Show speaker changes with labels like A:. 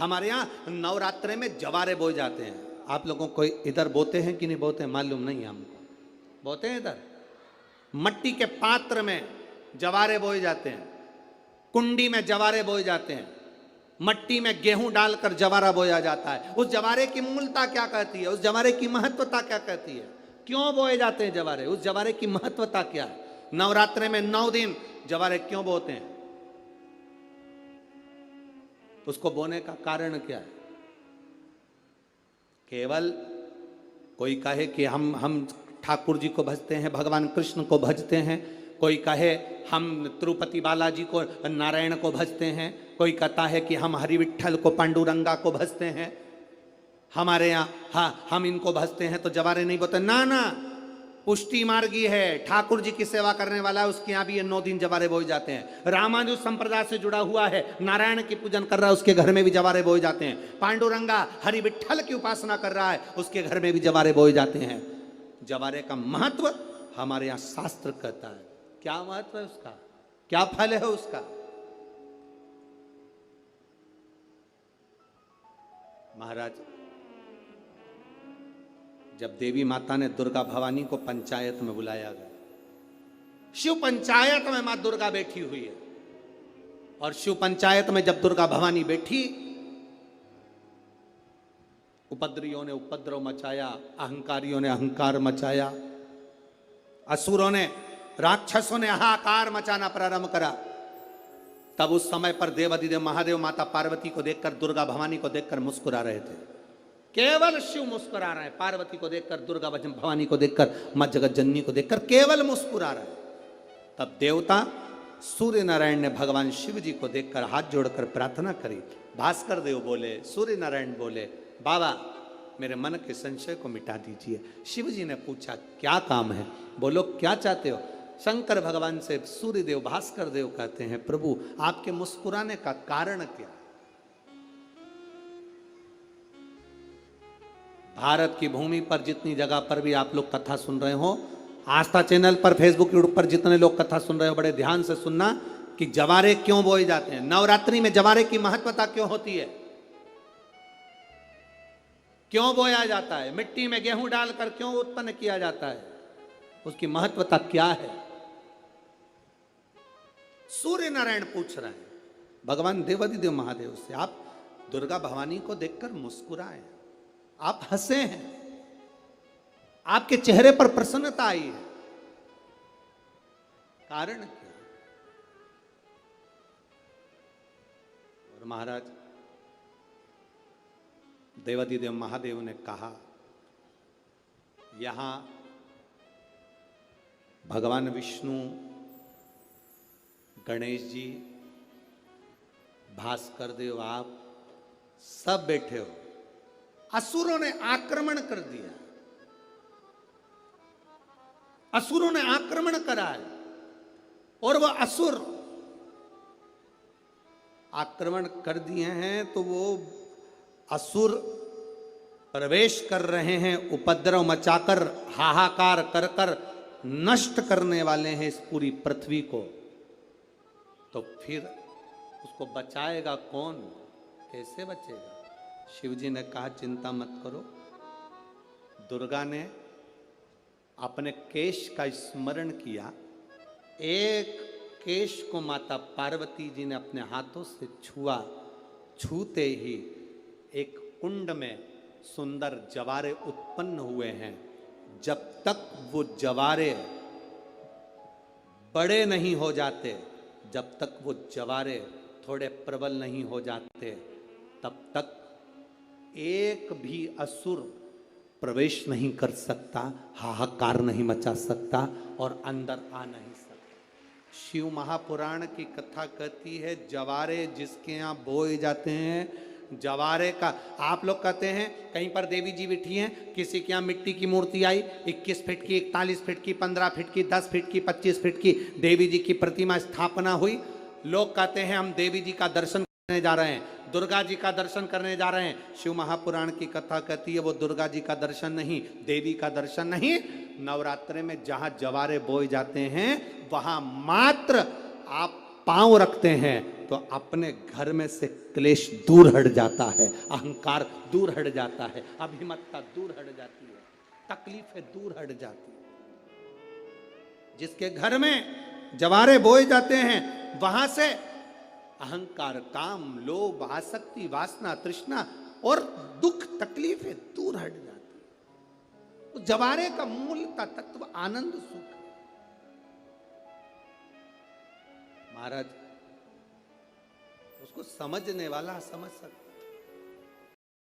A: हमारे यहाँ नवरात्रे में जवारे बोए जाते हैं। आप लोगों को इधर बोते हैं कि नहीं बोते मालूम नहीं हमको। बोते हैं इधर? मट्टी के पात्र में जवारे बोए जाते हैं, कुंडी में जवारे बोए जाते हैं, मट्टी में गेहूं डालकर जवारा बोया जाता है। उस जवारे की मूलता क्या कहती है? उस जवारे की महत्वता क्या कहती है? क्यों बोए जाते हैं जवारे? उस जवारे की महत्वता क्या है? नवरात्रे में 9 दिन जवारे क्यों बोते हैं? उसको बोने का कारण क्या है? केवल कोई कहे कि हम ठाकुर जी को भजते हैं, भगवान कृष्ण को भजते हैं, कोई कहे हम तिरुपति बालाजी को, नारायण को भजते हैं, कोई कहता है कि हम हरि विट्ठल को, पांडुरंगा को भजते हैं, हमारे यहाँ हाँ हम इनको भजते हैं तो जवारे नहीं बोते। ना ना, पुष्टि मार्गी है, ठाकुर जी की सेवा करने वाला है, उसके यहाँ भी ये 9 दिन जवारे बोए जाते हैं। रामानुज संप्रदाय से जुड़ा हुआ है, नारायण की पूजन कर रहा है, उसके घर में भी जवारे बोए जाते हैं। पांडुरंगा हरि विट्ठल की उपासना कर रहा है, उसके घर में भी जवारे बोए जाते हैं। जवारे का महत्व हमारे यहाँ शास्त्र कहता है। क्या महत्व है उसका? क्या फल है उसका? महाराज, जब देवी माता ने दुर्गा भवानी को पंचायत में बुलाया गया, शिव पंचायत में मां दुर्गा बैठी हुई है, और शिव पंचायत में जब दुर्गा भवानी बैठी, उपद्रवियों ने उपद्रव मचाया, अहंकारियों ने अहंकार मचाया, असुरों ने, राक्षसों ने हाहाकार मचाना प्रारंभ करा। तब उस समय पर देवाधिदेव महादेव माता पार्वती को देखकर, दुर्गा भवानी को देखकर मुस्कुरा रहे थे। केवल शिव मुस्कुरा रहे हैं, पार्वती को देखकर, दुर्गा भवानी को देखकर, मां जगत जननी को देखकर केवल मुस्कुरा रहे हैं। तब देवता सूर्य नारायण ने भगवान शिव जी को देखकर हाथ जोड़कर प्रार्थना करी। भास्कर देव बोले, सूर्य नारायण बोले, बाबा मेरे मन के संशय को मिटा दीजिए। शिव जी ने पूछा क्या काम है? बोलो क्या चाहते हो? शंकर भगवान से सूर्य देव, भास्कर देव कहते हैं, प्रभु आपके मुस्कुराने का कारण क्या? भारत की भूमि पर जितनी जगह पर भी आप लोग कथा सुन रहे हो, आस्था चैनल पर, फेसबुक, यूट्यूब पर जितने लोग कथा सुन रहे हो, बड़े ध्यान से सुनना कि जवारे क्यों बोए जाते हैं। नवरात्रि में जवारे की महत्वता क्यों होती है? क्यों बोया जाता है? मिट्टी में गेहूं डालकर क्यों उत्पन्न किया जाता है? उसकी महत्वता क्या है? सूर्य नारायण पूछ रहे हैं भगवान देवाधिदेव महादेव से, आप दुर्गा भवानी को देखकर मुस्कुराए, आप हंसे हैं, आपके चेहरे पर प्रसन्नता आई है, कारण क्या? और महाराज देवाधिदेव महादेव ने कहा, यहां भगवान विष्णु, गणेश जी, भास्कर देव, आप सब बैठे हो। असुरों ने आक्रमण कर दिया, असुरों ने आक्रमण करा है, और वह असुर आक्रमण कर दिए हैं तो वो असुर प्रवेश कर रहे हैं, उपद्रव मचाकर, हाहाकार कर कर नष्ट करने वाले हैं इस पूरी पृथ्वी को। तो फिर उसको बचाएगा कौन? कैसे बचेगा? शिव जी ने कहा चिंता मत करो। दुर्गा ने अपने केश का स्मरण किया, एक केश को माता पार्वती जी ने अपने हाथों से छुआ, छूते ही एक कुंड में सुंदर जवारे उत्पन्न हुए हैं। जब तक वो जवारे बड़े नहीं हो जाते, जब तक वो जवारे थोड़े प्रबल नहीं हो जाते, तब तक एक भी असुर प्रवेश नहीं कर सकता, हाहाकार नहीं मचा सकता और अंदर आ नहीं सकता। शिव महापुराण की कथा कहती है, जवारे जिसके यहाँ बोए जाते हैं, जवारे का, आप लोग कहते हैं कहीं पर देवी जी बैठी हैं, किसी के यहाँ मिट्टी की मूर्ति आई, 21 फीट की, 41 फीट की, 15 फीट की, 10 फीट की, 25 फीट की देवी जी की प्रतिमा स्थापना हुई। लोग कहते हैं हम देवी जी का दर्शन करने जा रहे हैं, दुर्गा जी का दर्शन करने जा रहे हैं। शिव महापुराण की कथा कहती है वो दुर्गा जी का दर्शन नहीं, देवी का दर्शन नहीं, नवरात्रे में जहां जवारे बोए जाते हैं वहां मात्र आप पांव रखते हैं तो अपने घर में से क्लेश दूर हट जाता है, अहंकार दूर हट जाता है, अभिमतता दूर हट जाती है, तकलीफें दूर हट जाती है। जिसके घर में जवारे बोए जाते हैं वहां से अहंकार, काम, लोभ, आसक्ति, वासना, तृष्णा और दुख, तकलीफें दूर हट जाती है। तो जवारे का मूल का तत्व आनंद, सुख है। महाराज उसको समझने वाला समझ सकता है।